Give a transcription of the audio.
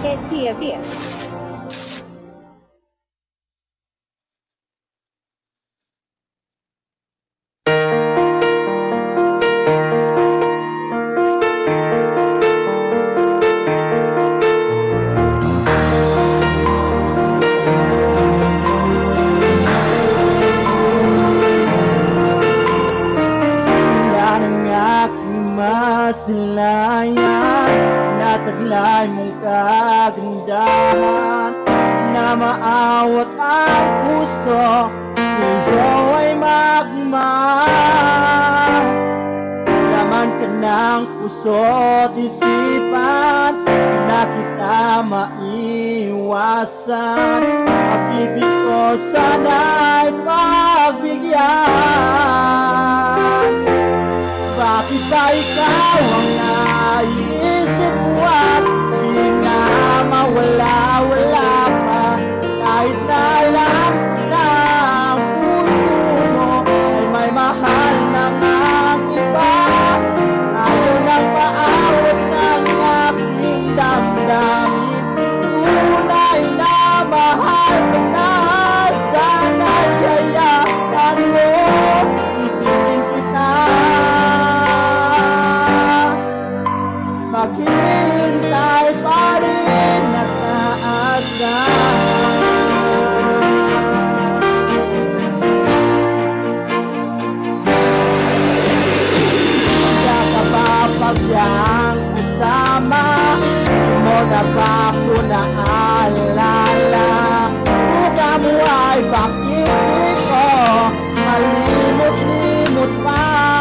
TV. Masilayan, nataglay mong kagandahan na maawat ang puso, sa'yo ay magmahal. Laman ka ng puso't isipan, di na kita maiwasan. Pag-ibig ko sana'y pagbigyan. Bakit ba ikaw ang naiisip ko at di na mawala-wala pa? Kahit na alam ko na ang puso mo ay may mahal ng ang iba. Ayaw nang paawat ng aking damdamin. Tunay na mahal ka na, sana'y hayaan mo ibigin kita. Maghihintay pa rin at naasahan. Kaya ka ba pag siyang kasama, di mo na ba ako naalala? Buka mo ay bakit di ko malimot-limot pa?